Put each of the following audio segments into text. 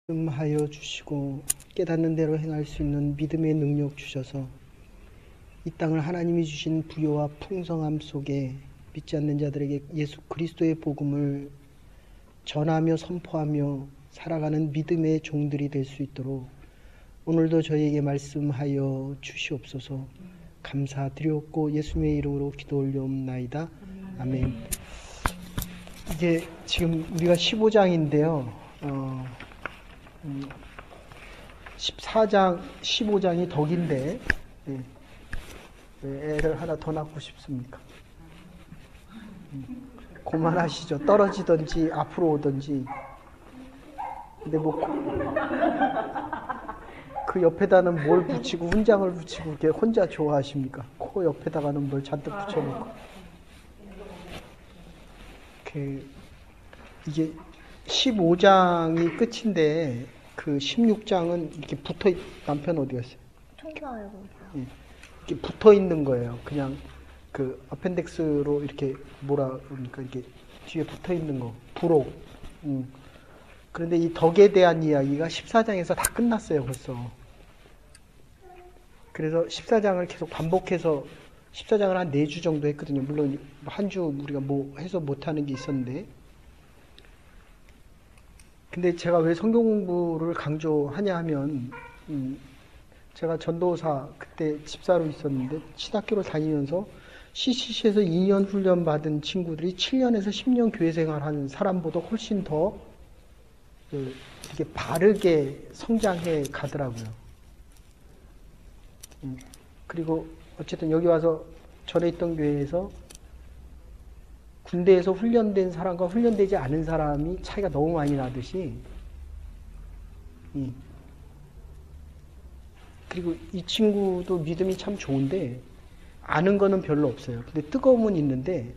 말씀하여 주시고 깨닫는 대로 행할 수 있는 믿음의 능력 주셔서 이 땅을 하나님이 주신 부요와 풍성함 속에 믿지 않는 자들에게 예수 그리스도의 복음을 전하며 선포하며 살아가는 믿음의 종들이 될 수 있도록 오늘도 저희에게 말씀하여 주시옵소서. 감사드렸고 예수님의 이름으로 기도 올려옵나이다. 아멘. 이제 지금 우리가 15장인데요. 14장, 15장이 덕인데 왜 애를 하나 더 낳고 싶습니까? 고만하시죠. 떨어지든지 앞으로 오든지. 근데 뭐 그 옆에다는 뭘 붙이고 훈장을 붙이고 이렇게 혼자 좋아하십니까? 코 옆에다가는 뭘 잔뜩 붙여놓고. 이게 15장이 끝인데 그 16장은 이렇게 남편 어디 갔어요? 청소하려고. 이렇게 붙어 있는 거예요. 그냥 그 어펜덱스로 이렇게 뭐라 그러니까 이게 뒤에 붙어 있는 거. 부록. 그런데 이 덕에 대한 이야기가 14장에서 다 끝났어요, 벌써. 그래서 14장을 계속 반복해서 14장을 한 4주 정도 했거든요. 물론 한 주 우리가 뭐 해서 못하는 게 있었는데. 근데 제가 왜 성경 공부를 강조하냐 하면 제가 전도사 그때 집사로 있었는데 신학교를 다니면서 CCC에서 2년 훈련 받은 친구들이 7년에서 10년 교회 생활하는 사람보다 훨씬 더 되게 바르게 성장해 가더라고요. 그리고 어쨌든 여기 와서 전에 있던 교회에서 군대에서 훈련된 사람과 훈련되지 않은 사람이 차이가 너무 많이 나듯이 그리고 이 친구도 믿음이 참 좋은데 아는 거는 별로 없어요. 근데 뜨거움은 있는데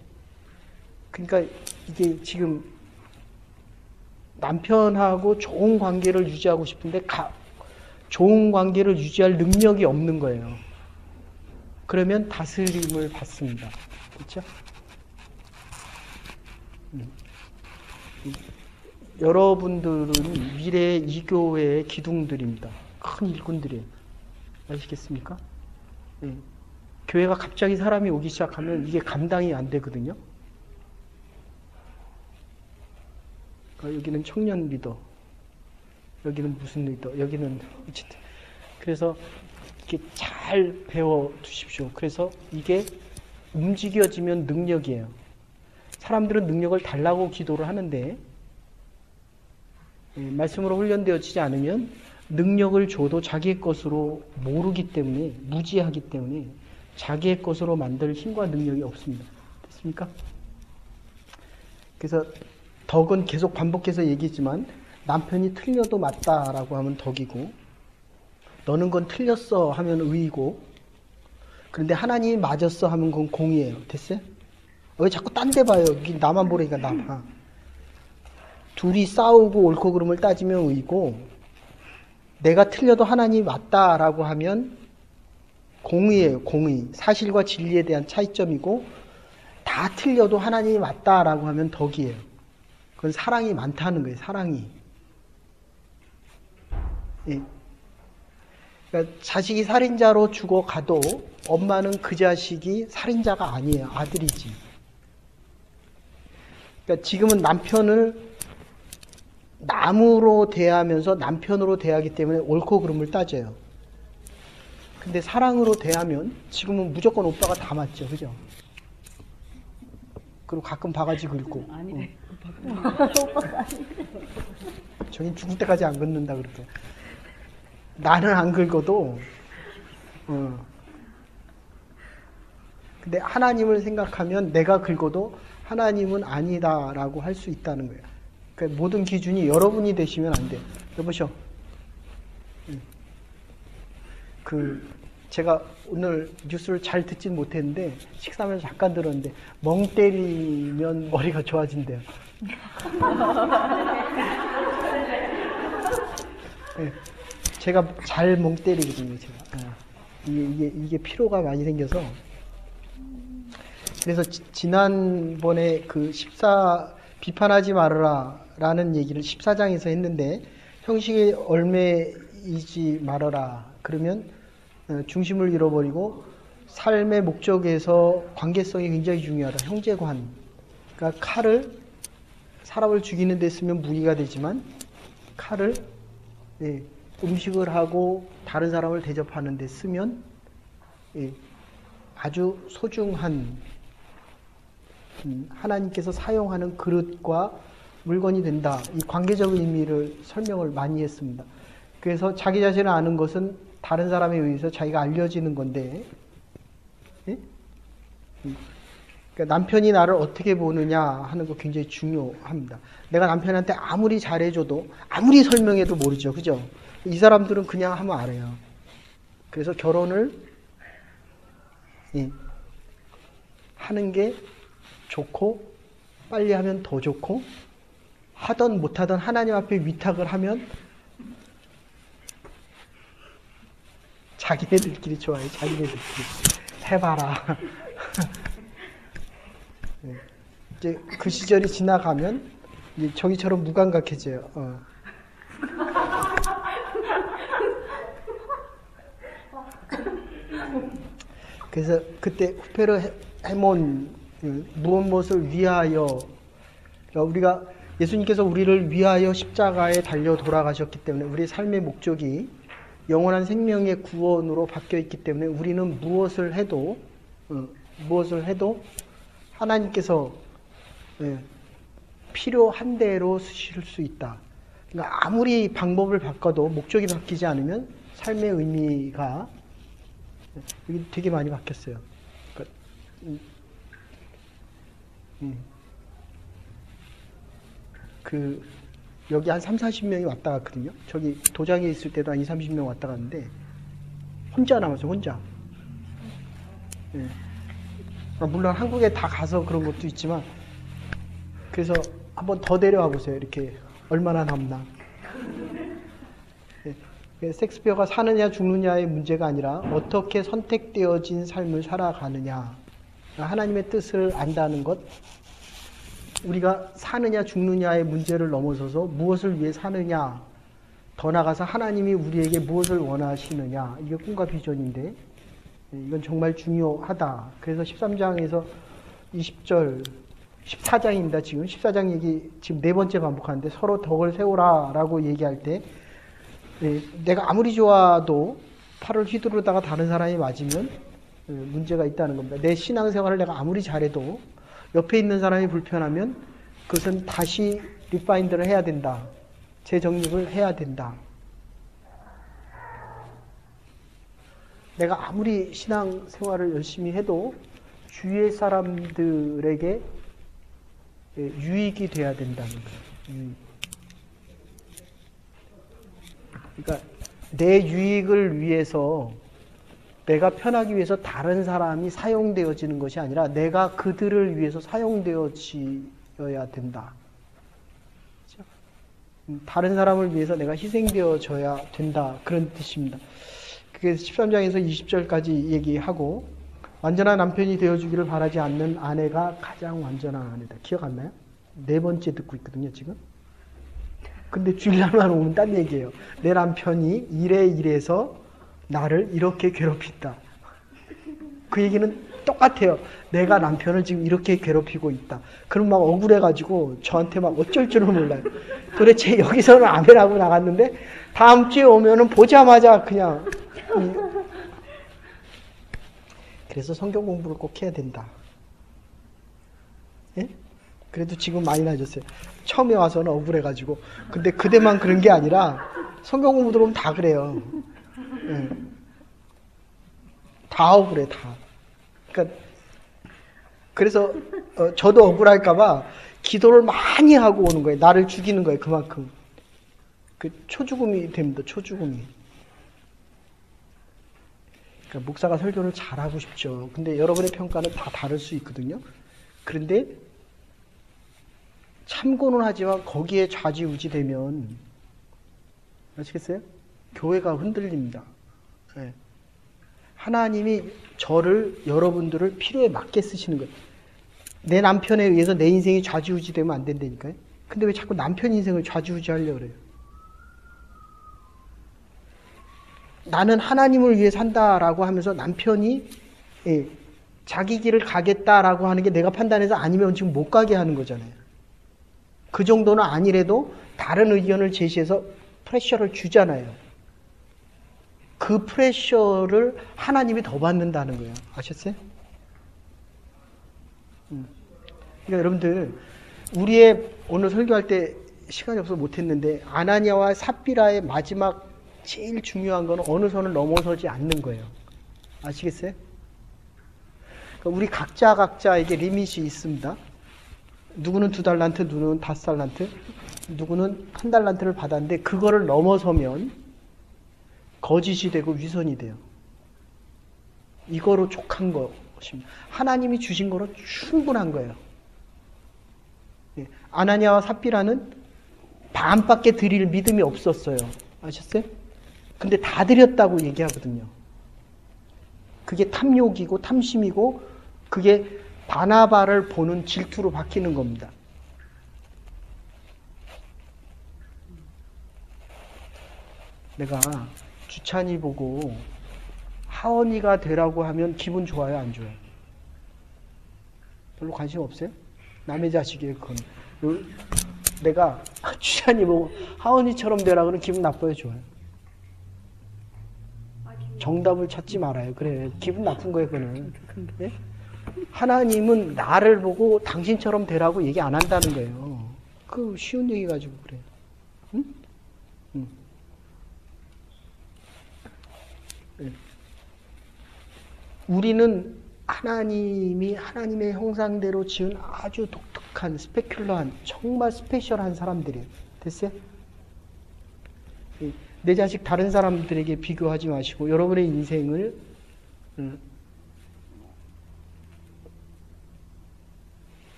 그러니까 이게 지금 남편하고 좋은 관계를 유지하고 싶은데 좋은 관계를 유지할 능력이 없는 거예요. 그러면 다스림을 받습니다. 그렇죠? 여러분들은 미래의 이 교회의 기둥들입니다. 큰 일꾼들이에요. 아시겠습니까? 네. 교회가 갑자기 사람이 오기 시작하면 이게 감당이 안 되거든요. 그러니까 여기는 청년 리더, 여기는 무슨 리더, 여기는 어쨌든 그래서 이렇게 잘 배워 두십시오. 그래서 이게 움직여지면 능력이에요. 사람들은 능력을 달라고 기도를 하는데 말씀으로 훈련되어지지 않으면 능력을 줘도 자기의 것으로 모르기 때문에 무지하기 때문에 자기의 것으로 만들 힘과 능력이 없습니다. 됐습니까? 그래서 덕은 계속 반복해서 얘기했지만 남편이 틀려도 맞다라고 하면 덕이고 너는 건 틀렸어 하면 의이고 그런데 하나님이 맞았어 하면 그건 공이에요. 됐어요? 왜 자꾸 딴 데 봐요? 나만 보라니까 나만. 둘이 싸우고 옳고 그름을 따지면 의고 내가 틀려도 하나님이 맞다라고 하면 공의예요. 공의. 사실과 진리에 대한 차이점이고 다 틀려도 하나님이 맞다라고 하면 덕이에요. 그건 사랑이 많다는 거예요. 사랑이. 예. 그러니까 자식이 살인자로 죽어가도 엄마는 그 자식이 살인자가 아니에요. 아들이지. 그러니까 지금은 남편을 남으로 대하면서 남편으로 대하기 때문에 옳고 그름을 따져요. 근데 사랑으로 대하면 지금은 무조건 오빠가 다 맞죠. 그죠? 그리고 가끔 바가지 긁고. 아니네. 저긴 죽을 때까지 안 긁는다 그렇게. 나는 안 긁어도 근데 하나님을 생각하면 내가 긁어도 하나님은 아니다라고 할 수 있다는 거예요. 그러니까 모든 기준이 여러분이 되시면 안 돼요. 여보셔. 제가 오늘 뉴스를 잘 듣진 못했는데 식사하면서 잠깐 들었는데 멍 때리면 머리가 좋아진대요. 네, 제가 잘 멍 때리거든요. 제가. 이게 피로가 많이 생겨서 그래서 지난번에 그 비판하지 말아라 라는 얘기를 14장에서 했는데 형식에 얽매이지 말아라. 그러면 중심을 잃어버리고 삶의 목적에서 관계성이 굉장히 중요하다. 형제관. 그러니까 칼을 사람을 죽이는 데 쓰면 무기가 되지만 칼을 음식을 하고 다른 사람을 대접하는 데 쓰면 아주 소중한 하나님께서 사용하는 그릇과 물건이 된다. 이 관계적 의미를 설명을 많이 했습니다. 그래서 자기 자신을 아는 것은 다른 사람에 의해서 자기가 알려지는 건데, 그러니까 남편이 나를 어떻게 보느냐 하는 거 굉장히 중요합니다. 내가 남편한테 아무리 잘해줘도 아무리 설명해도 모르죠. 그죠? 이 사람들은 그냥 하면 알아요. 그래서 결혼을 하는 게 좋고 빨리 하면 더 좋고 하던 못하던 하나님 앞에 위탁을 하면 자기네들끼리 좋아요. 자기네들끼리 해봐라. 이제 그 시절이 지나가면 이제 저기처럼 무감각해져요. 그래서 그때 후페르 헤몬 무엇을 위하여, 그러니까 우리가 예수님께서 우리를 위하여 십자가에 달려 돌아가셨기 때문에 우리의 삶의 목적이 영원한 생명의 구원으로 바뀌어 있기 때문에 우리는 무엇을 해도 하나님께서 필요한 대로 쓰실 수 있다. 그러니까 아무리 방법을 바꿔도 목적이 바뀌지 않으면 삶의 의미가 여기 되게 많이 바뀌었어요. 그러니까 여기 한 30-40명이 왔다 갔거든요. 저기 도장에 있을 때도 한 20-30명 왔다 갔는데 혼자 남았어요. 혼자. 물론 한국에 다 가서 그런 것도 있지만, 그래서 한번 더 데려와 보세요. 이렇게 얼마나 남나. 섹스피어가 사느냐 죽느냐의 문제가 아니라 어떻게 선택되어진 삶을 살아가느냐, 하나님의 뜻을 안다는 것, 우리가 사느냐 죽느냐의 문제를 넘어서서 무엇을 위해 사느냐, 더 나아가서 하나님이 우리에게 무엇을 원하시느냐, 이게 꿈과 비전인데 이건 정말 중요하다. 그래서 13장에서 20절, 14장입니다. 지금 14장 얘기 지금 4번째 반복하는데, 서로 덕을 세우라 라고 얘기할 때 내가 아무리 좋아도 팔을 휘두르다가 다른 사람이 맞으면 문제가 있다는 겁니다. 내 신앙생활을 내가 아무리 잘해도 옆에 있는 사람이 불편하면 그것은 다시 리파인드를 해야 된다. 재정립을 해야 된다. 내가 아무리 신앙생활을 열심히 해도 주위의 사람들에게 유익이 돼야 된다는 거예요. 그러니까 내 유익을 위해서, 내가 편하기 위해서 다른 사람이 사용되어지는 것이 아니라 내가 그들을 위해서 사용되어져야 된다. 그렇죠? 다른 사람을 위해서 내가 희생되어져야 된다. 그런 뜻입니다. 그래서 13장에서 20절까지 얘기하고, 완전한 남편이 되어주기를 바라지 않는 아내가 가장 완전한 아내다. 기억 안 나요? 4번째 듣고 있거든요, 지금. 근데 주일날만 오면 딴 얘기예요. 내 남편이 이래서 나를 이렇게 괴롭힌다. 그 얘기는 똑같아요. 내가 남편을 지금 이렇게 괴롭히고 있다. 그럼 막 억울해가지고 저한테 막 어쩔 줄을 몰라요. 도대체 여기서는 아멘하고 나갔는데 다음 주에 오면은 보자마자 그냥. 그래서 성경 공부를 꼭 해야 된다. 예? 그래도 지금 많이 나아졌어요. 처음에 와서는 억울해가지고. 근데 그때만 그런 게 아니라 성경 공부 들어오면 다 그래요. 예. 다 억울해, 다. 그러니까 그래서 저도 억울할까봐 기도를 많이 하고 오는 거예요. 나를 죽이는 거예요, 그만큼. 그 초죽음이 됩니다, 초죽음이. 그러니까 목사가 설교를 잘하고 싶죠. 근데 여러분의 평가는 다 다를 수 있거든요. 그런데 참고는 하지만 거기에 좌지우지 되면, 아시겠어요? 교회가 흔들립니다. 네. 하나님이 여러분들을 필요에 맞게 쓰시는 거예요. 내 남편에 의해서 내 인생이 좌지우지 되면 안 된다니까요. 근데 왜 자꾸 남편 인생을 좌지우지 하려고 그래요? 나는 하나님을 위해 산다라고 하면서 남편이 자기 길을 가겠다라고 하는 게 내가 판단해서 아니면 지금 못 가게 하는 거잖아요. 그 정도는 아니래도 다른 의견을 제시해서 프레셔를 주잖아요. 그 프레셔를 하나님이 더 받는다는 거예요. 아셨어요? 그러니까 여러분들, 우리의 오늘 설교할 때 시간이 없어서 못했는데, 아나니아와 삽비라의 마지막 제일 중요한 건 어느 선을 넘어서지 않는 거예요. 아시겠어요? 그러니까 우리 각자에게 리밋이 있습니다. 누구는 2달란트, 누구는 5달란트, 누구는 1달란트를 받았는데 그거를 넘어서면 거짓이 되고 위선이 돼요. 이거로 족한 것입니다. 하나님이 주신 거로 충분한 거예요. 아나니아와 삽비라는 반밖에 드릴 믿음이 없었어요. 아셨어요? 근데 다 드렸다고 얘기하거든요. 그게 탐욕이고 탐심이고 그게 바나바를 보는 질투로 바뀌는 겁니다. 내가 주찬이 보고 하원이가 되라고 하면 기분 좋아요, 안 좋아요? 별로 관심 없어요? 남의 자식이에요, 그건. 내가 주찬이 보고 하원이처럼 되라고 하면 기분 나빠요, 좋아요? 정답을 찾지 말아요. 그래, 기분 나쁜 거예요, 그거는. 네? 하나님은 나를 보고 당신처럼 되라고 얘기 안 한다는 거예요. 그 쉬운 얘기 가지고 그래요. 응? 응. 네. 우리는 하나님이 하나님의 형상대로 지은 아주 독특한, 스페큘러한, 정말 스페셜한 사람들이에요. 됐어요? 내 자식 다른 사람들에게 비교하지 마시고 여러분의 인생을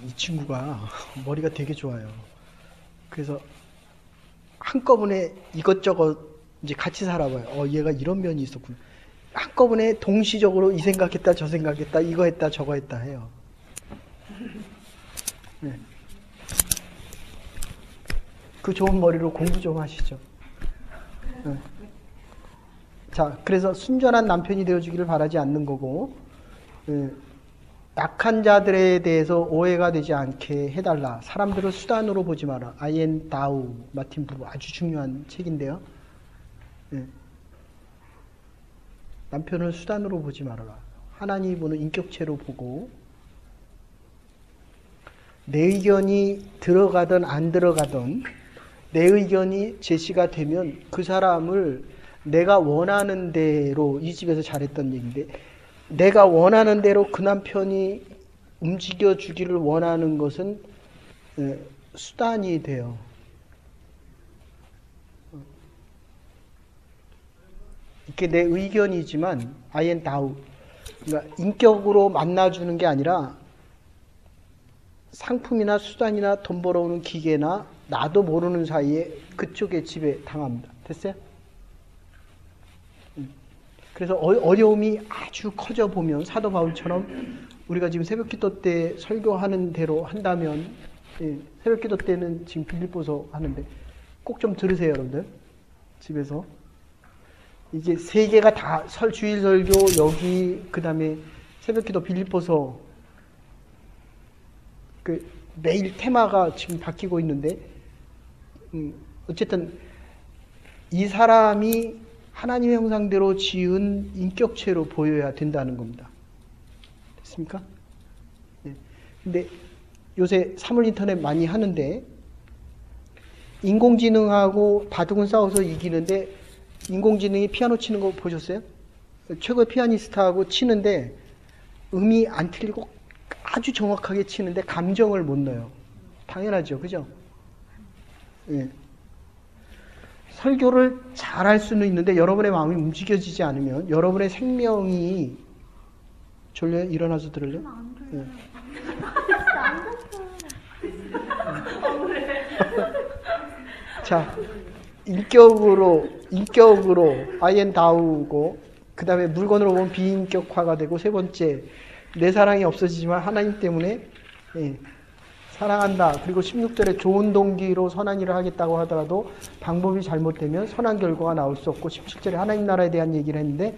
이 친구가 머리가 되게 좋아요. 그래서 한꺼번에 이것저것 이제 같이 살아봐요. 얘가 이런 면이 있었구나. 한꺼번에 동시적으로 이 생각했다 저 생각했다 이거 했다 저거 했다 해요. 네. 그 좋은 머리로 공부 좀 하시죠. 네. 자, 그래서 순전한 남편이 되어주기를 바라지 않는 거고, 약한 자들에 대해서 오해가 되지 않게 해달라. 사람들을 수단으로 보지 마라. 아이엔 다우 마틴 부부 아주 중요한 책인데요. 남편을 수단으로 보지 말아라. 하나님이 보는 인격체로 보고 내 의견이 들어가든 안 들어가든 내 의견이 제시가 되면 그 사람을 내가 원하는 대로, 이 집에서 잘했던 얘기인데, 내가 원하는 대로 그 남편이 움직여 주기를 원하는 것은 수단이 돼요. 이게 내 의견이지만 아이엔 다우, 그러니까 인격으로 만나주는 게 아니라 상품이나 수단이나 돈 벌어오는 기계나 나도 모르는 사이에 그쪽의 집에 당합니다. 됐어요? 그래서 어려움이 아주 커져 보면 사도 바울처럼 우리가 지금 새벽기도 때 설교하는 대로 한다면, 새벽기도 때는 지금 빌립보서 하는데 꼭 좀 들으세요, 여러분들. 집에서 이게 세 개가 다 주일 설교 여기, 그 다음에 새벽기도 빌립보서, 그 매일 테마가 지금 바뀌고 있는데, 어쨌든 이 사람이 하나님의 형상대로 지은 인격체로 보여야 된다는 겁니다. 됐습니까? 네. 근데 요새 사물 인터넷 많이 하는데, 인공지능하고 바둑은 싸워서 이기는데, 인공지능이 피아노 치는 거 보셨어요? 최고의 피아니스트하고 치는데 음이 안 틀리고 아주 정확하게 치는데 감정을 못 넣어요. 당연하죠, 그죠? 예. 설교를 잘할 수는 있는데 여러분의 마음이 움직여지지 않으면 여러분의 생명이 졸려요? 일어나서 들을래요? 예. 자, 인격으로 아이엔 다우고, 그 다음에 물건으로 보면 비인격화가 되고, 세 번째 내 사랑이 없어지지만 하나님 때문에 사랑한다. 그리고 16절에 좋은 동기로 선한 일을 하겠다고 하더라도 방법이 잘못되면 선한 결과가 나올 수 없고 17절에 하나님 나라에 대한 얘기를 했는데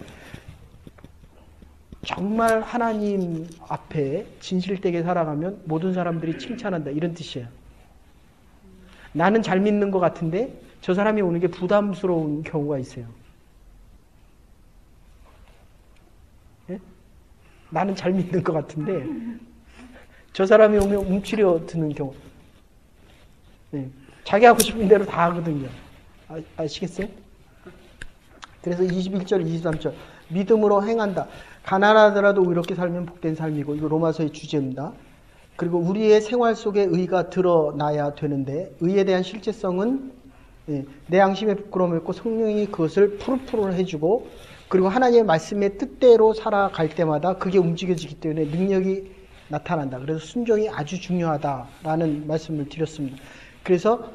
정말 하나님 앞에 진실되게 살아가면 모든 사람들이 칭찬한다. 이런 뜻이에요. 나는 잘 믿는 것 같은데 저 사람이 오는 게 부담스러운 경우가 있어요. 예? 나는 잘 믿는 것 같은데 저 사람이 오면 움츠려 드는 경우. 네. 자기 하고 싶은 대로 다 하거든요. 아시겠어요? 그래서 21절, 23절. 믿음으로 행한다. 가난하더라도 이렇게 살면 복된 삶이고, 이거 로마서의 주제입니다. 그리고 우리의 생활 속에 의가 드러나야 되는데, 의에 대한 실제성은 내 양심에 부끄러움이 없고 성령이 그것을 푸르푸르 해주고, 그리고 하나님의 말씀의 뜻대로 살아갈 때마다 그게 움직여지기 때문에 능력이 나타난다. 그래서 순종이 아주 중요하다라는 말씀을 드렸습니다. 그래서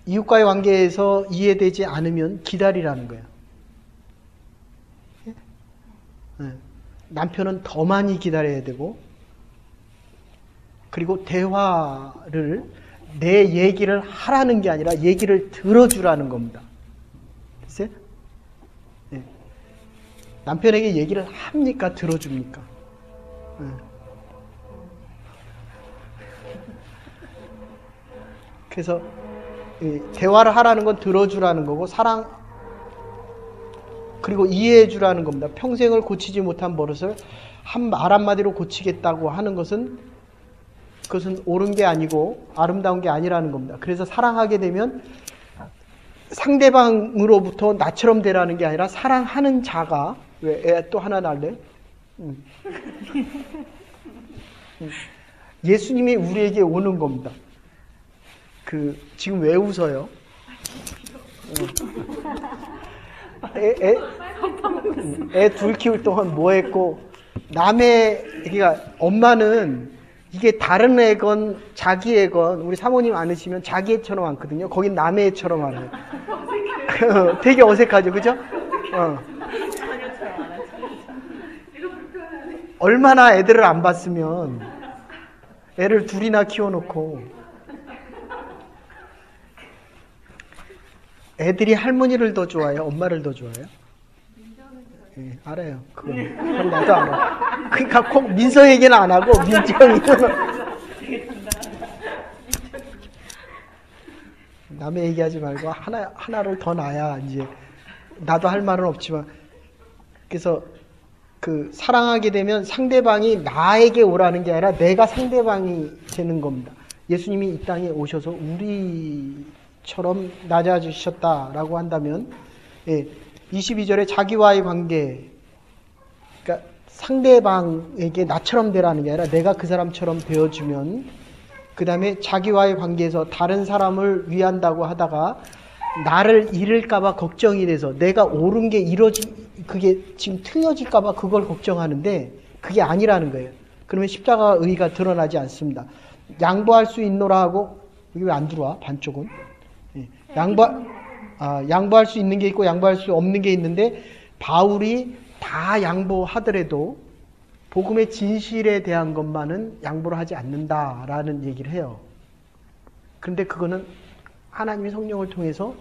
이웃과의 관계에서 이해되지 않으면 기다리라는 거예요. 남편은 더 많이 기다려야 되고, 그리고 대화를 내 얘기를 하라는 게 아니라 얘기를 들어주라는 겁니다. 글쎄? 네. 남편에게 얘기를 합니까? 들어줍니까? 네. 그래서 대화를 하라는 건 들어주라는 거고 그리고 이해해 주라는 겁니다. 평생을 고치지 못한 버릇을 말 한마디로 고치겠다고 하는 것은 그것은 옳은 게 아니고 아름다운 게 아니라는 겁니다. 그래서 사랑하게 되면 상대방으로부터 나처럼 되라는 게 아니라 사랑하는 자가 왜 애 또 하나 낳을래? 예수님이 우리에게 오는 겁니다. 지금 왜 웃어요? 애 둘 키울 동안 뭐 했고, 그러니까 엄마는 이게 다른 애건 자기 애건 우리 사모님 안으시면 자기 애처럼 안거든요. 거긴 남의 애처럼 안아요. 되게 어색하죠, 그죠? 얼마나 애들을 안 봤으면 애를 둘이나 키워놓고 애들이 할머니를 더 좋아해요? 엄마를 더 좋아해요? 네, 알아요. 그건 나도 알아. 그러니까 꼭 민서 얘기는 안 하고 민정이는 남의 얘기하지 말고 하나를 더 낳아야 이제 나도 할 말은 없지만 그래서 사랑하게 되면 상대방이 나에게 오라는 게 아니라 내가 상대방이 되는 겁니다. 예수님이 이 땅에 오셔서 우리처럼 낮아지셨다라고 한다면 22절에 자기와의 관계, 그러니까 상대방에게 나처럼 되라는 게 아니라 내가 그 사람처럼 되어주면, 그 다음에 자기와의 관계에서 다른 사람을 위한다고 하다가 나를 잃을까봐 걱정이 돼서 내가 옳은 게 그게 지금 틀려질까봐 그걸 걱정하는데 그게 아니라는 거예요. 그러면 십자가 의가 드러나지 않습니다. 양보할 수 있노라 하고, 이게 왜 안 들어와? 반쪽은? 양보할 수 있는 게 있고 양보할 수 없는 게 있는데 바울이 다 양보하더라도 복음의 진실에 대한 것만은 양보를 하지 않는다라는 얘기를 해요. 그런데 그거는 하나님의 성령을 통해서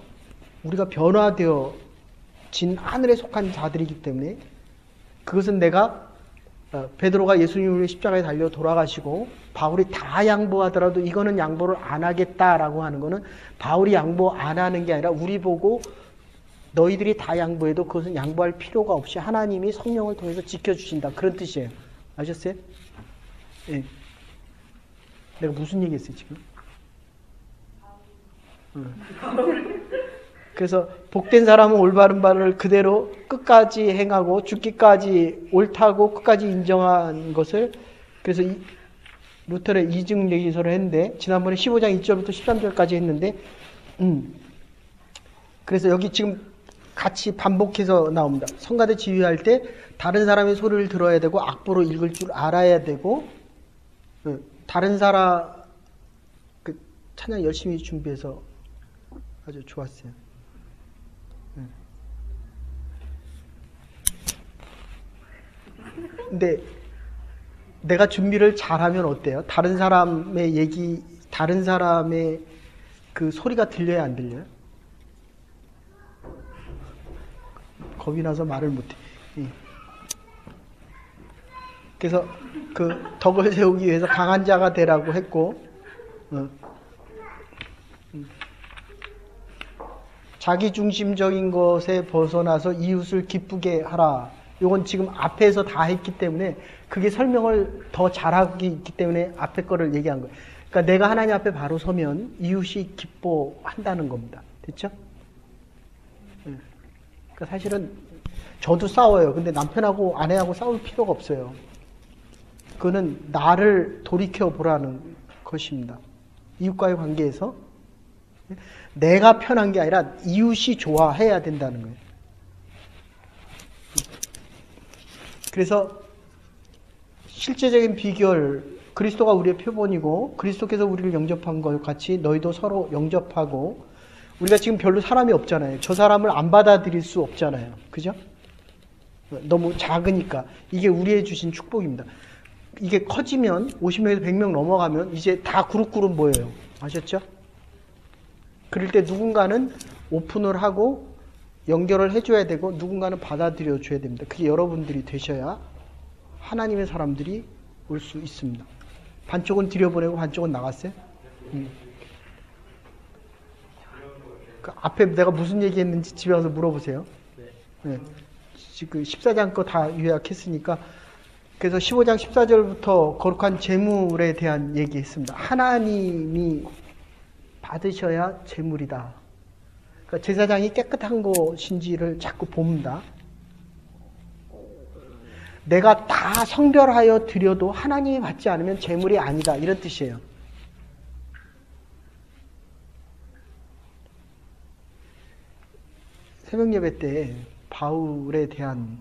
우리가 변화되어진 하늘에 속한 자들이기 때문에 그것은 베드로가 예수님을 위해 십자가에 달려 돌아가시고 바울이 다 양보하더라도 이거는 양보를 안 하겠다라고 하는 거는 바울이 양보 안 하는 게 아니라 우리 보고 너희들이 다 양보해도 그것은 양보할 필요가 없이 하나님이 성령을 통해서 지켜주신다. 그런 뜻이에요. 아셨어요? 예. 내가 무슨 얘기 했어요, 지금? 그래서 복된 사람은 올바른 바를 그대로 끝까지 행하고 죽기까지 옳다고 끝까지 인정한 것을, 그래서 루터의 이증 얘기서를 했는데 지난번에 15장 1절부터 13절까지 했는데 그래서 여기 지금 같이 반복해서 나옵니다. 성가대 지휘할 때 다른 사람의 소리를 들어야 되고 악보로 읽을 줄 알아야 되고 다른 사람 찬양 열심히 준비해서 아주 좋았어요. 근데 내가 준비를 잘하면 어때요? 다른 사람의 얘기, 다른 사람의 그 소리가 들려야 안 들려요? 겁이 나서 말을 못해. 그래서 그 덕을 세우기 위해서 강한 자가 되라고 했고, 자기중심적인 것에 벗어나서 이웃을 기쁘게 하라. 이건 지금 앞에서 다 했기 때문에 그게 설명을 더 잘하기 있기 때문에 앞에 거를 얘기한 거예요. 그러니까 내가 하나님 앞에 바로 서면 이웃이 기뻐한다는 겁니다. 됐죠? 그러니까 사실은 저도 싸워요. 근데 남편하고 아내하고 싸울 필요가 없어요. 그거는 나를 돌이켜 보라는 것입니다. 이웃과의 관계에서 내가 편한 게 아니라 이웃이 좋아해야 된다는 거예요. 그래서 실제적인 비결, 그리스도가 우리의 표본이고 그리스도께서 우리를 영접한 것 같이 너희도 서로 영접하고, 우리가 지금 별로 사람이 없잖아요. 저 사람을 안 받아들일 수 없잖아요. 그죠? 너무 작으니까. 이게 우리의 주신 축복입니다. 이게 커지면 50명에서 100명 넘어가면 이제 다 그룹 모여요. 아셨죠? 그럴 때 누군가는 오픈을 하고 연결을 해줘야 되고 누군가는 받아들여 줘야 됩니다. 그게 여러분들이 되셔야 하나님의 사람들이 올 수 있습니다. 반쪽은 들여보내고 반쪽은 나갔어요? 그 앞에 내가 무슨 얘기했는지 집에 와서 물어보세요. 네. 그 14장 거 다 요약했으니까. 그래서 15장 14절부터 거룩한 재물에 대한 얘기했습니다. 하나님이 받으셔야 재물이다. 그러니까 제사장이 깨끗한 것인지를 자꾸 봅니다. 내가 다 성별하여 드려도 하나님이 받지 않으면 재물이 아니다. 이런 뜻이에요. 새벽 예배 때 바울에 대한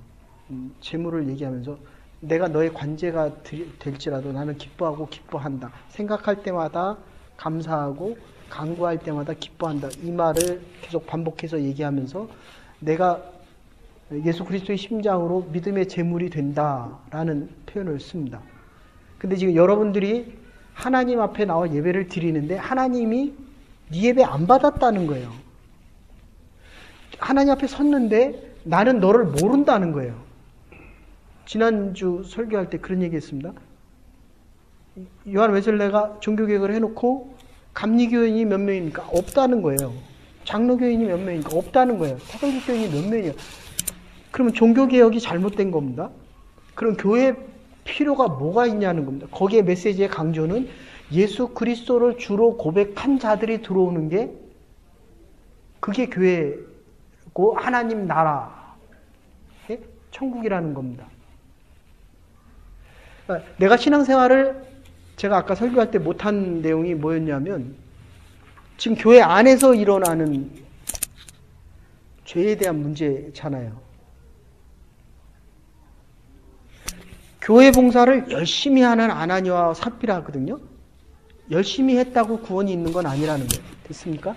재물을 얘기하면서 내가 너의 관제가 될지라도 나는 기뻐하고 기뻐한다. 생각할 때마다 감사하고 간구할 때마다 기뻐한다. 이 말을 계속 반복해서 얘기하면서 내가 예수 그리스도의 심장으로 믿음의 제물이 된다라는 표현을 씁니다. 근데 지금 여러분들이 하나님 앞에 나와 예배를 드리는데 하나님이 네 예배 안 받았다는 거예요. 하나님 앞에 섰는데 나는 너를 모른다는 거예요. 지난주 설교할 때 그런 얘기 했습니다. 요한 웨슬레가 종교개혁을 해놓고 감리교인이 몇 명입니까? 없다는 거예요. 장로교인이 몇 명입니까? 없다는 거예요. 태백교인이 몇 명이에요? 그러면 종교개혁이 잘못된 겁니다. 그럼 교회 필요가 뭐가 있냐는 겁니다. 거기에 메시지의 강조는 예수 그리스도를 주로 고백한 자들이 들어오는 게 그게 교회고 하나님 나라의 천국이라는 겁니다. 내가 신앙생활을 제가 아까 설교할 때 못한 내용이 뭐였냐면 지금 교회 안에서 일어나는 죄에 대한 문제잖아요. 교회 봉사를 열심히 하는 아나니아와 삽비라거든요. 열심히 했다고 구원이 있는 건 아니라는 거예요. 됐습니까?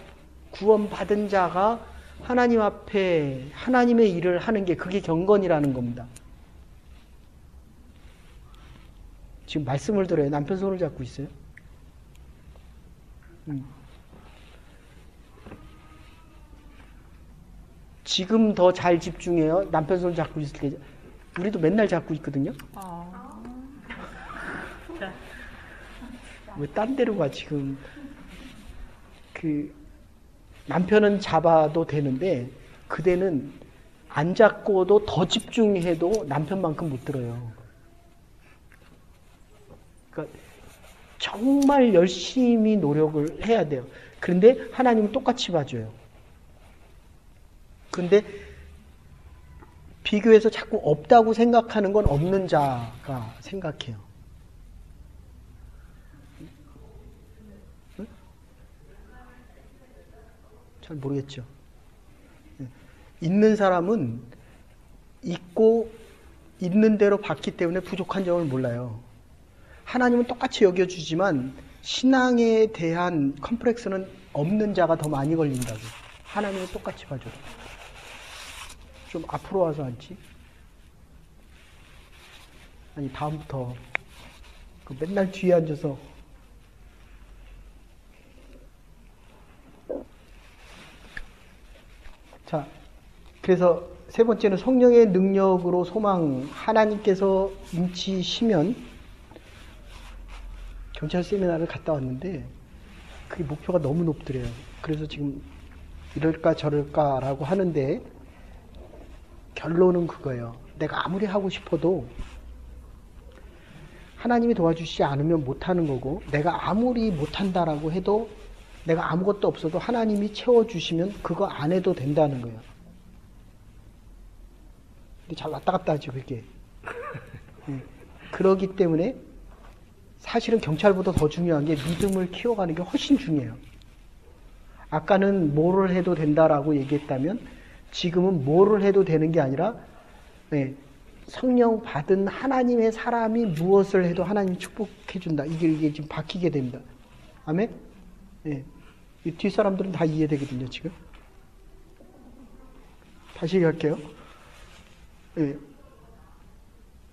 구원받은 자가 하나님 앞에 하나님의 일을 하는 게 그게 경건이라는 겁니다. 지금 말씀을 들어요. 남편 손을 잡고 있어요. 지금 더 잘 집중해요. 남편 손을 잡고 있을 때. 우리도 맨날 잡고 있거든요. 왜 딴 데로 가 지금. 남편은 잡아도 되는데 그대는 안 잡고도 더 집중해도 남편만큼 못 들어요. 그러니까 정말 열심히 노력을 해야 돼요. 그런데 하나님은 똑같이 봐줘요. 그런데 비교해서 자꾸 없다고 생각하는 건 없는 자가 생각해요. 응? 잘 모르겠죠. 있는 사람은 있고 있는 대로 받기 때문에 부족한 점을 몰라요. 하나님은 똑같이 여겨주지만 신앙에 대한 컴플렉스는 없는 자가 더 많이 걸린다고. 하나님은 똑같이 봐줘요. 좀 앞으로 와서 앉지? 아니 다음부터 맨날 뒤에 앉아서 자, 그래서 세 번째는 성령의 능력으로 소망. 하나님께서 인치시면 경찰 세미나를 갔다 왔는데 그게 목표가 너무 높더래요. 그래서 지금 이럴까 저럴까라고 하는데 결론은 그거예요. 내가 아무리 하고 싶어도 하나님이 도와주시지 않으면 못하는 거고, 내가 아무리 못한다라고 해도, 내가 아무것도 없어도 하나님이 채워주시면 그거 안 해도 된다는 거예요. 근데 잘 왔다 갔다 하죠, 그게. 그러기 때문에 사실은 경찰보다 더 중요한 게 믿음을 키워가는 게 훨씬 중요해요. 아까는 뭐를 해도 된다라고 얘기했다면 지금은 뭐를 해도 되는 게 아니라 성령 받은 하나님의 사람이 무엇을 해도 하나님이 축복해준다. 이게 지금 바뀌게 됩니다. 아멘? 이 뒷사람들은 다 이해되거든요, 지금. 다시 얘기할게요.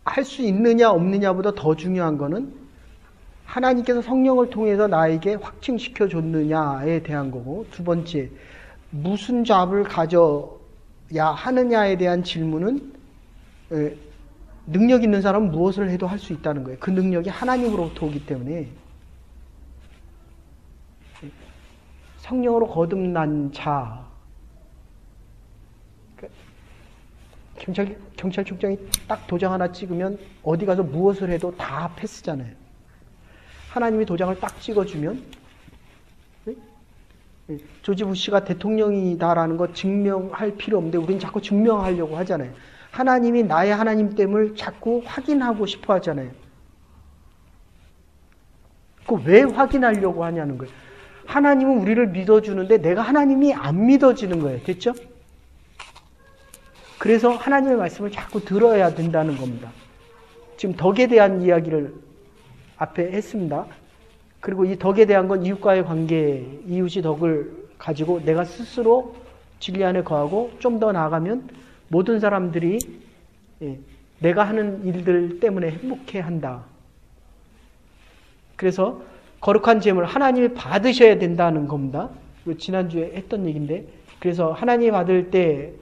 할 수 있느냐 없느냐보다 더 중요한 거는 하나님께서 성령을 통해서 나에게 확증시켜 줬느냐에 대한 거고, 두 번째, 무슨 잡을 가져야 하느냐에 대한 질문은 능력 있는 사람은 무엇을 해도 할 수 있다는 거예요. 그 능력이 하나님으로부터 오기 때문에 성령으로 거듭난 자, 경찰청장이 딱 도장 하나 찍으면 어디 가서 무엇을 해도 다 패스잖아요. 하나님이 도장을 딱 찍어주면 조지 부시가 대통령이다라는 거 증명할 필요 없는데 우리는 자꾸 증명하려고 하잖아요. 하나님이 나의 하나님됨을 자꾸 확인하고 싶어 하잖아요. 그거 왜 확인하려고 하냐는 거예요. 하나님은 우리를 믿어주는데 내가 하나님이 안 믿어지는 거예요. 됐죠? 그래서 하나님의 말씀을 자꾸 들어야 된다는 겁니다. 지금 덕에 대한 이야기를 앞에 했습니다. 그리고 이 덕에 대한 건 이웃과의 관계, 이웃이 덕을 가지고 내가 스스로 진리 안에 거하고 좀 더 나아가면 모든 사람들이 내가 하는 일들 때문에 행복해한다. 그래서 거룩한 제물 하나님이 받으셔야 된다는 겁니다. 지난주에 했던 얘기인데, 그래서 하나님이 받을 때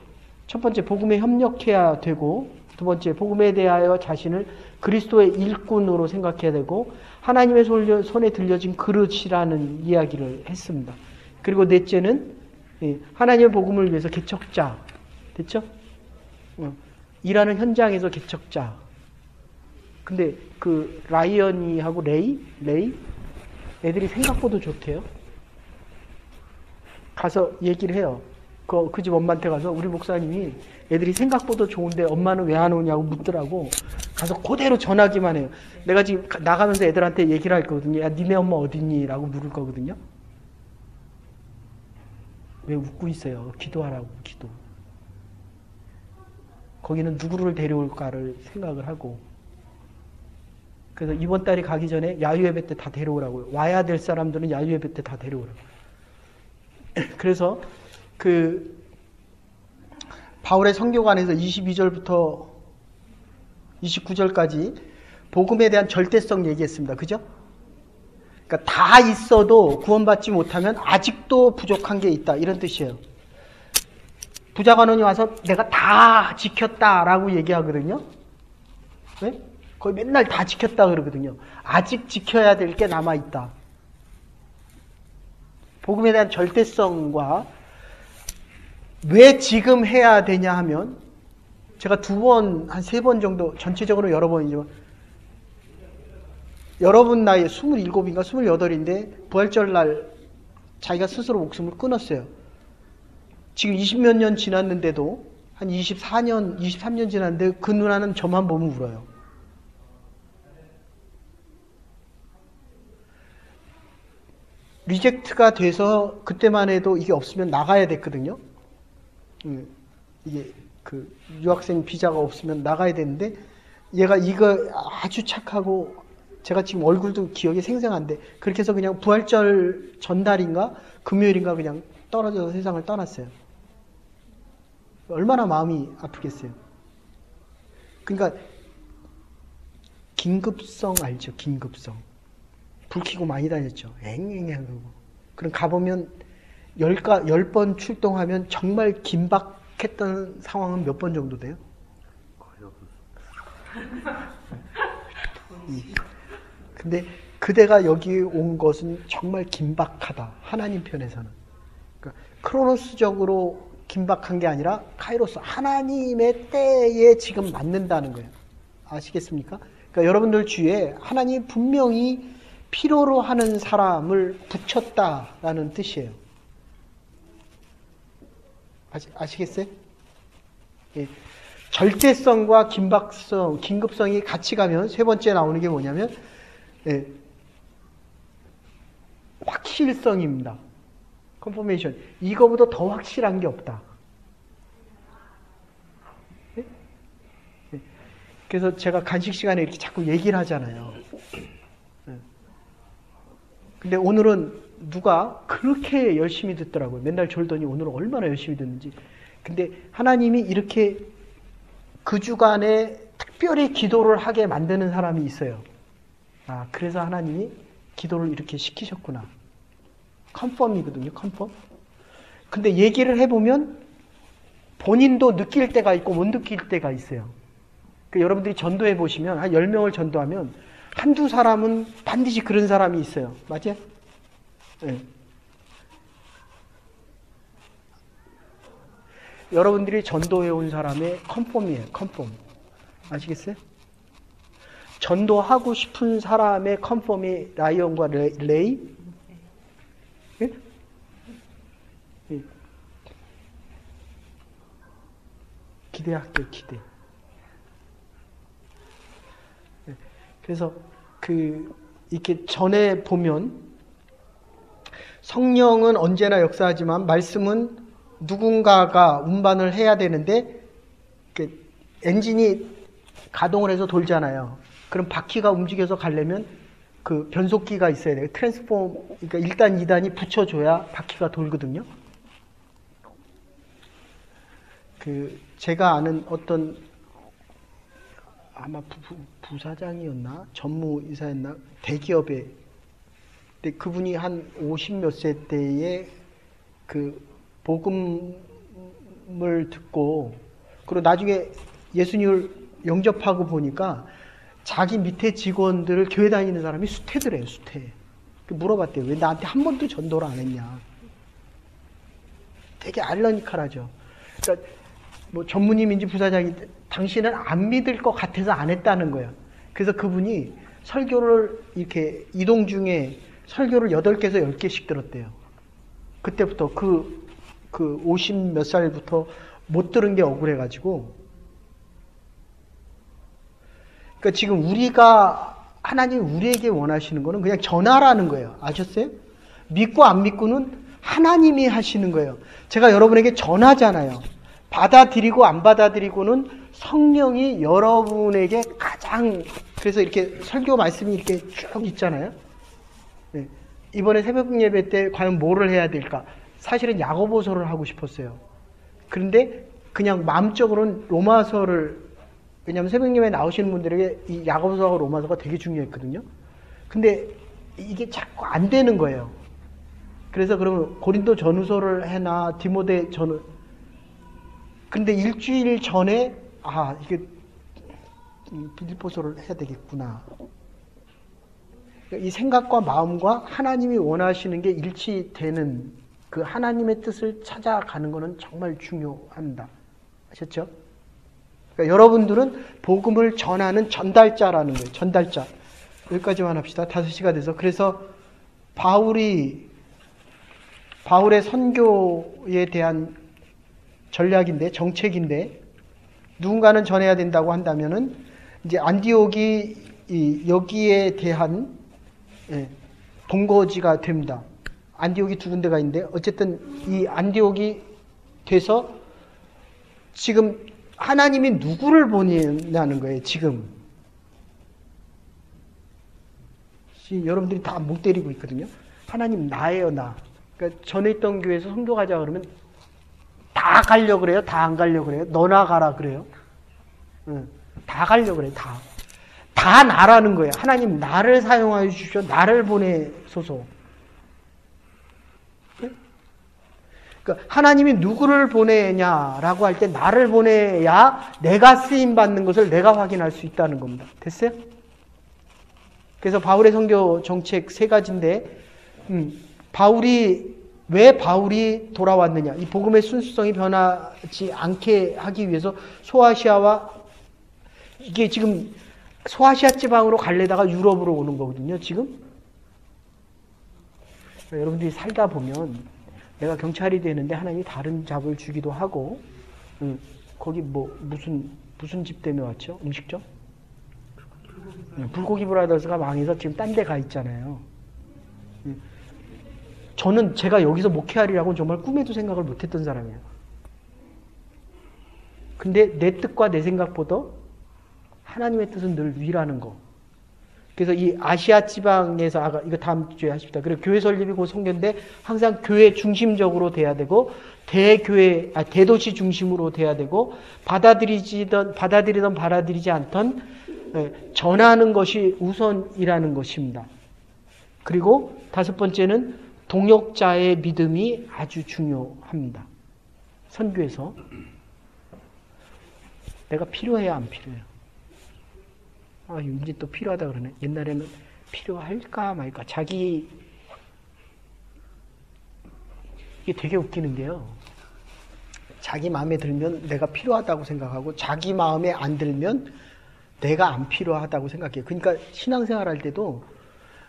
첫 번째 복음에 협력해야 되고, 두 번째 복음에 대하여 자신을 그리스도의 일꾼으로 생각해야 되고, 하나님의 손에 들려진 그릇이라는 이야기를 했습니다. 그리고 넷째는 하나님의 복음을 위해서 개척자. 됐죠? 일하는 현장에서 개척자. 근데 그 라이언이하고 레이 애들이 생각보다 좋대요. 가서 얘기를 해요. 그 집 엄마한테 가서 우리 목사님이 애들이 생각보다 좋은데 엄마는 왜 안 오냐고 묻더라고. 가서 그대로 전하기만 해요. 내가 지금 나가면서 애들한테 얘기를 할 거거든요. 야, 니네 엄마 어딨니? 라고 물을 거거든요. 왜 웃고 있어요? 기도하라고, 기도. 거기는 누구를 데려올까를 생각을 하고. 그래서 이번 달에 가기 전에 야유예배 때 다 데려오라고요. 와야 될 사람들은 야유예배 때 다 데려오라고. 그래서 바울의 선교관에서 22절부터 29절까지 복음에 대한 절대성 얘기했습니다. 그죠? 그러니까 다 있어도 구원받지 못하면 아직도 부족한 게 있다. 이런 뜻이에요. 부자관원이 와서 내가 다 지켰다라고 얘기하거든요. 네? 거의 맨날 다 지켰다 그러거든요. 아직 지켜야 될 게 남아있다. 복음에 대한 절대성과 왜 지금 해야 되냐 하면, 제가 한 세 번 정도, 전체적으로 여러 번이지만, 여러분 나이 27인가 28인데 부활절 날 자기가 스스로 목숨을 끊었어요. 지금 20몇 년 지났는데도, 한 24년, 23년 지났는데 그 누나는 저만 보면 울어요. 리젝트가 돼서 그때만 해도 이게 없으면 나가야 됐거든요. 이게 유학생 비자가 없으면 나가야 되는데, 얘가 이거 아주 착하고, 제가 지금 얼굴도 기억이 생생한데, 그렇게 해서 그냥 부활절 전날인가 금요일인가 그냥 떨어져서 세상을 떠났어요. 얼마나 마음이 아프겠어요. 그러니까 긴급성 알죠? 긴급성. 불 켜고 많이 다녔죠. 앵앵하고. 그럼 가보면 10번 출동하면 정말 긴박했던 상황은 몇 번 정도 돼요? 근데 그대가 여기 온 것은 정말 긴박하다. 하나님 편에서는. 그러니까 크로노스적으로 긴박한 게 아니라 카이로스, 하나님의 때에 지금 맞는다는 거예요. 아시겠습니까? 그러니까 여러분들 주위에 하나님이 분명히 필요로 하는 사람을 붙였다라는 뜻이에요. 아시겠어요? 예. 절대성과 긴박성, 긴급성이 같이 가면 세 번째 나오는 게 뭐냐면 예. 확실성입니다. 컨포메이션. 이거보다 더 확실한 게 없다. 예? 예. 그래서 제가 간식 시간에 이렇게 자꾸 얘기를 하잖아요. 예. 근데 오늘은 누가 그렇게 열심히 듣더라고요. 맨날 졸더니 오늘은 얼마나 열심히 듣는지. 근데 하나님이 이렇게 그 주간에 특별히 기도를 하게 만드는 사람이 있어요. 아, 그래서 하나님이 기도를 이렇게 시키셨구나. 컨펌이거든요, 컨펌. 근데 얘기를 해보면 본인도 느낄 때가 있고 못 느낄 때가 있어요. 그러니까 여러분들이 전도해 보시면 한 10명을 전도하면 한두 사람은 반드시 그런 사람이 있어요. 맞아요? 네. 여러분들이 전도해 온 사람의 컨펌이에요. 컨펌. 아시겠어요? 전도하고 싶은 사람의 컨펌이 라이언과 레이? 예? 예. 기대할게요. 기대. 예. 그래서 이렇게 전에 보면 성령은 언제나 역사하지만 말씀은 누군가가 운반을 해야 되는데 엔진이 가동을 해서 돌잖아요. 그럼 바퀴가 움직여서 가려면 그 변속기가 있어야 돼요. 그러니까 1단, 2단이 붙여줘야 바퀴가 돌거든요. 제가 아는 어떤 아마 부사장이었나? 전무이사였나? 대기업에. 근데 그분이 한 50몇 세 때에 복음을 듣고, 그리고 나중에 예수님을 영접하고 보니까 자기 밑에 직원들을 교회 다니는 사람이 수태더래요, 수태. 물어봤대요. 왜 나한테 한 번도 전도를 안 했냐. 되게 아이러니컬하죠. 그러니까 뭐 전무님인지 부사장인지 당신은 안 믿을 것 같아서 안 했다는 거예요. 그래서 그분이 설교를 이렇게 이동 중에 설교를 8개에서 10개씩 들었대요. 그때부터 그 50 몇 살부터 못 들은 게 억울해가지고. 그러니까 지금 하나님이 우리에게 원하시는 거는 그냥 전하라는 거예요. 아셨어요? 믿고 안 믿고는 하나님이 하시는 거예요. 제가 여러분에게 전하잖아요. 받아들이고 안 받아들이고는 성령이 여러분에게 그래서 이렇게 설교 말씀이 이렇게 쭉 있잖아요. 네. 이번에 새벽 예배 때 과연 뭐를 해야 될까? 사실은 야고보서를 하고 싶었어요. 그런데 그냥 마음적으로는 로마서를, 왜냐하면 새벽 예배에 나오시는 분들에게 이 야고보서와 로마서가 되게 중요했거든요. 근데 이게 자꾸 안 되는 거예요. 그래서 그러면 고린도 전후서를 해나 디모데 전후. 근데 일주일 전에 이게 빌립보서를 해야 되겠구나. 이 생각과 마음과 하나님이 원하시는 게 일치되는 그 하나님의 뜻을 찾아가는 것은 정말 중요합니다. 아셨죠? 그러니까 여러분들은 복음을 전하는 전달자라는 거예요. 전달자. 여기까지만 합시다. 5시가 돼서. 그래서 바울의 선교에 대한 전략인데, 정책인데, 누군가는 전해야 된다고 한다면은 이제 안디옥이 여기에 대한 본거지가 됩니다. 안디옥이 2군데가 있는데 어쨌든 이 안디옥이 돼서 지금 하나님이 누구를 보내냐는 거예요. 지금 여러분들이 다 목 때리고 있거든요. 하나님 나예요, 나. 그러니까 전에 있던 교회에서 성교 가자 그러면 다 가려고 그래요? 다 안 가려고 그래요? 너나 가라 그래요? 다 가려고 그래요, 다. 다 나라는 거예요. 하나님 나를 사용하여 주십시오. 나를 보내소서. 그러니까 하나님이 누구를 보내냐라고 할 때 나를 보내야 내가 쓰임받는 것을 내가 확인할 수 있다는 겁니다. 됐어요? 그래서 바울의 선교 정책 3가지인데 왜 바울이 돌아왔느냐. 이 복음의 순수성이 변하지 않게 하기 위해서 소아시아와 이게 지금 소아시아 지방으로 갈래다가 유럽으로 오는 거거든요. 지금 여러분들이 살다 보면 내가 경찰이 되는데 하나님이 다른 잡을 주기도 하고 거기 뭐 무슨 집 때문에 왔죠? 음식점? 불고기 브라더스가 망해서 지금 딴 데 가 있잖아요. 저는 제가 여기서 목회하리라고는 정말 꿈에도 생각을 못했던 사람이에요. 근데 내 뜻과 내 생각보다 하나님의 뜻은 늘 위라는 거. 그래서 이 아시아 지방에서 이거 다음 주에 하십시다. 그리고 교회 설립이 곧 성견인데 항상 교회 중심적으로 돼야 되고 대도시 중심으로 돼야 되고 받아들이든 받아들이지 않던 전하는 것이 우선이라는 것입니다. 그리고 5번째는 동역자의 믿음이 아주 중요합니다. 선교에서 내가 필요해야 안 필요해요? 이제 또 필요하다 그러네. 옛날에는 필요할까 말까. 이게 되게 웃기는 게요. 자기 마음에 들면 내가 필요하다고 생각하고 자기 마음에 안 들면 내가 안 필요하다고 생각해요. 그러니까 신앙생활 할 때도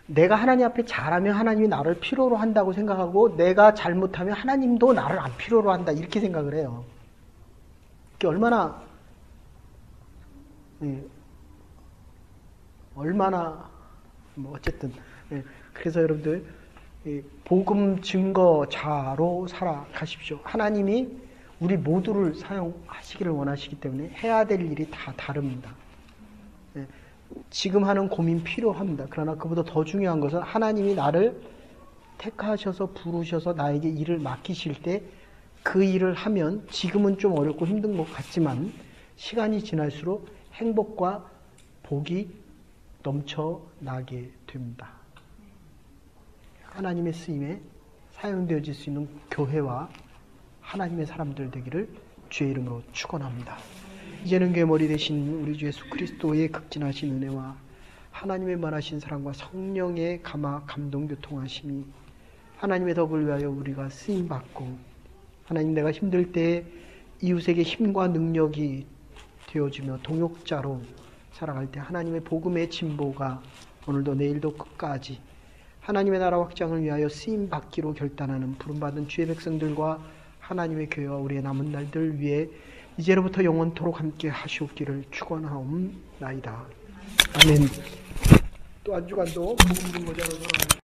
내가 하나님 앞에 잘하면 하나님이 나를 필요로 한다고 생각하고 내가 잘못하면 하나님도 나를 안 필요로 한다 이렇게 생각을 해요. 그게 얼마나 어쨌든 그래서 여러분들 복음 증거자로 살아가십시오. 하나님이 우리 모두를 사용하시기를 원하시기 때문에 해야 될 일이 다 다릅니다. 지금 하는 고민 필요합니다. 그러나 그보다 더 중요한 것은 하나님이 나를 택하셔서 부르셔서 나에게 일을 맡기실 때 그 일을 하면 지금은 좀 어렵고 힘든 것 같지만 시간이 지날수록 행복과 복이 넘쳐나게 됩니다. 하나님의 쓰임에 사용되어질 수 있는 교회와 하나님의 사람들 되기를 주의 이름으로 축원합니다. 이제는 교회 머리 되신 우리 주 예수 그리스도의 극진하신 은혜와 하나님의 만하신 사랑과 성령의 감화 감동 교통하심이 하나님의 덕을 위하여 우리가 쓰임받고 하나님 내가 힘들 때 이웃에게 힘과 능력이 되어주며 동역자로 살아갈 때 하나님의 복음의 진보가 오늘도 내일도 끝까지 하나님의 나라 확장을 위하여 쓰임받기로 결단하는 부름받은 주의 백성들과 하나님의 교회와 우리의 남은 날들 위해 이제로부터 영원토록 함께 하시옵기를 축원하옵나이다. 아멘. 또 한 주간도 복음 증거자로 살아가는